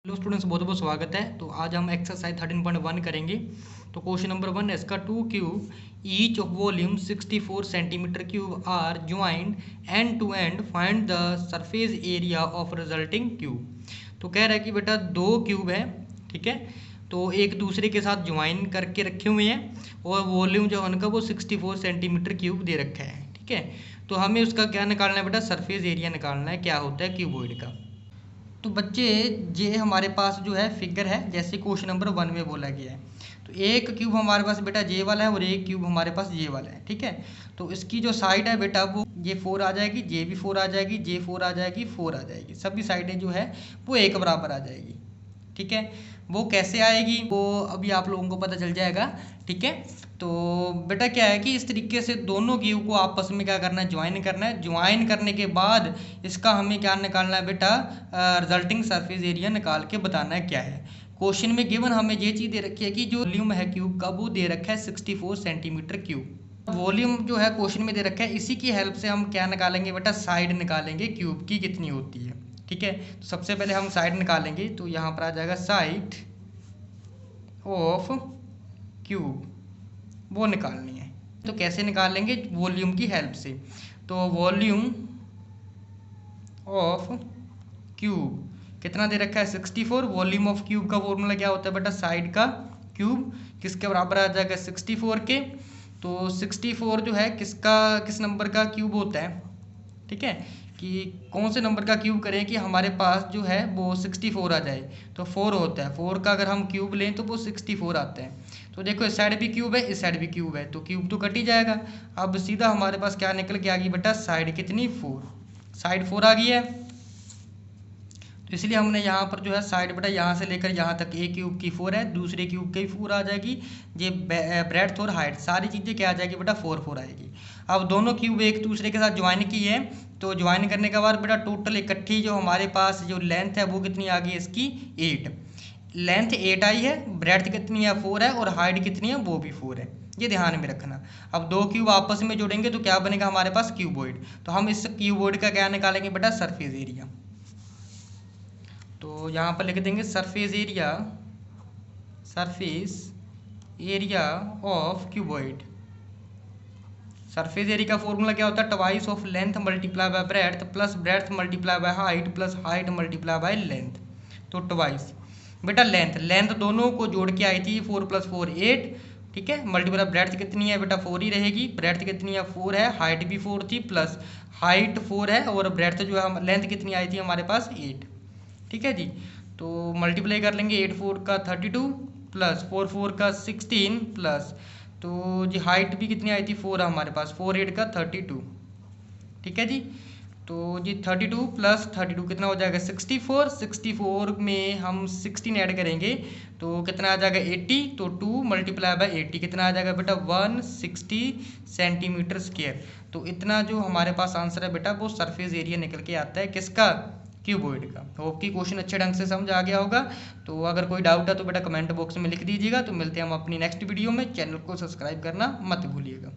Hello students, बहुत बहुत स्वागत है। तो आज हम एक्सरसाइज 13.1 करेंगे। तो क्वेश्चन नंबर 1 है इसका। Two cube each of volume 64 centimetre cube are joined end to end, find the surface area of resulting cube. तो कह रहा है कि बेटा दो क्यूब है, ठीक है, तो एक दूसरे के साथ ज्वाइन करके रखे हुए हैं और वॉल्यूम जो है उनका वो 64 सेंटीमीटर क्यूब दे रखा है, ठीक है। तो हमें उसका क्या निकालना है बेटा, सरफेस एरिया निकालना है, क्या होता है क्यूबॉइड का। तो बच्चे ये हमारे पास जो है फिगर है, जैसे क्वेश्चन नंबर 1 में बोला गया है। तो एक क्यूब हमारे पास बेटा जे वाला है और एक क्यूब हमारे पास ये वाला है, ठीक है। तो इसकी जो साइड है बेटा वो ये 4 आ जाएगी, जे भी 4 आ जाएगी, जे 4 आ जाएगी, 4 आ जाएगी, सभी साइडें जो है वो एक बराबर आ जाएगी, ठीक है। वो कैसे आएगी वो अभी आप लोगों को पता चल जाएगा, ठीक है। तो बेटा क्या है कि इस तरीके से दोनों क्यूब को आपस में क्या करना है, ज्वाइन करना है। ज्वाइन करने के बाद इसका हमें क्या निकालना है बेटा, रिजल्टिंग सरफेस एरिया निकाल के बताना है क्या है। क्वेश्चन में गिवन हमें ये चीज़ दे रखी है कि जो वॉल्यूम है क्यूब का वो दे रखा है 64 सेंटीमीटर क्यूब। वॉल्यूम जो है क्वेश्चन में दे रखा है, इसी की हेल्प से हम क्या निकालेंगे बेटा, साइड निकालेंगे क्यूब की कितनी होती है, ठीक है। तो सबसे पहले हम साइड निकालेंगे, तो यहाँ पर आ जाएगा साइड ऑफ क्यूब, वो निकालनी है। तो कैसे निकालेंगे, वॉल्यूम की हेल्प से। तो वॉल्यूम ऑफ क्यूब कितना दे रखा है, 64। वॉल्यूम ऑफ क्यूब का फॉर्मूला क्या होता है बेटा, साइड का क्यूब किसके बराबर आ जाएगा, 64 के। तो 64 जो है किस नंबर का क्यूब होता है, ठीक है, कि कौन से नंबर का क्यूब करें कि हमारे पास जो है वो 64 आ जाए। तो 4 होता है, 4 का अगर हम क्यूब लें तो वो 64 आता है। तो देखो इस साइड भी क्यूब है, इस साइड भी क्यूब है, तो क्यूब तो कट ही जाएगा। अब सीधा हमारे पास क्या निकल के आ गई बेटा, साइड कितनी, 4। साइड 4 आ गई है। तो इसलिए हमने यहाँ पर जो है साइड बेटा यहाँ से लेकर यहाँ तक एक क्यूब की 4 है, दूसरे क्यूब की 4 आ जाएगी। ये ब्रेड्थ और हाइट सारी चीज़ें क्या आ जाएगी बेटा, 4 4 आएगी। अब दोनों क्यूब एक दूसरे के साथ ज्वाइन की है, तो ज्वाइन करने के बाद बेटा टोटल इकट्ठी जो हमारे पास जो लेंथ है वो कितनी आ गई इसकी, 8। लेंथ 8 आई है, ब्रेड्थ कितनी है, 4 है, और हाइट कितनी है, वो भी 4 है। ये ध्यान में रखना। अब दो क्यूब आपस में जोड़ेंगे तो क्या बनेगा हमारे पास, क्यूबॉइड। तो हम इस क्यूबॉइड का क्या निकालेंगे बेटा, सरफेस एरिया। तो यहाँ पर लिख देंगे surface area of cuboid. Surface area का फॉर्मूला क्या होता है, twice of length multiply by breadth plus breadth multiply by height plus height multiply by length. तो ट्वाइस बेटा लेंथ दोनों को जोड़ के आई थी, 4 + 4 8, ठीक है। मल्टीप्लाई ब्रेड्थ कितनी है बेटा, 4 ही रहेगी। ब्रेड्थ कितनी है, 4 है। हाइट भी 4 थी, प्लस हाइट 4 है, और ब्रेड्थ जो है लेंथ कितनी आई थी हमारे पास, 8, ठीक है जी। तो मल्टीप्लाई कर लेंगे, 8 4 का 32 प्लस 4 4 का 16 प्लस, तो जी हाइट भी कितनी आई थी, 4 है हमारे पास, 4 8 का 32, ठीक है जी। तो जी 32 प्लस 32 कितना हो जाएगा, 64। 64 में हम 16 ऐड करेंगे तो कितना आ जाएगा, 80। तो 2 मल्टीप्लाई बाय 80 कितना आ जाएगा बेटा, 160 सेंटीमीटर स्क्वायर। तो इतना जो हमारे पास आंसर है बेटा वो सरफेस एरिया निकल के आता है, किसका, क्यूबॉइड का। होप कि क्वेश्चन अच्छे ढंग से समझ आ गया होगा। तो अगर कोई डाउट है तो बेटा कमेंट बॉक्स में लिख दीजिएगा। तो मिलते हैं हम अपनी नेक्स्ट वीडियो में। चैनल को सब्सक्राइब करना मत भूलिएगा।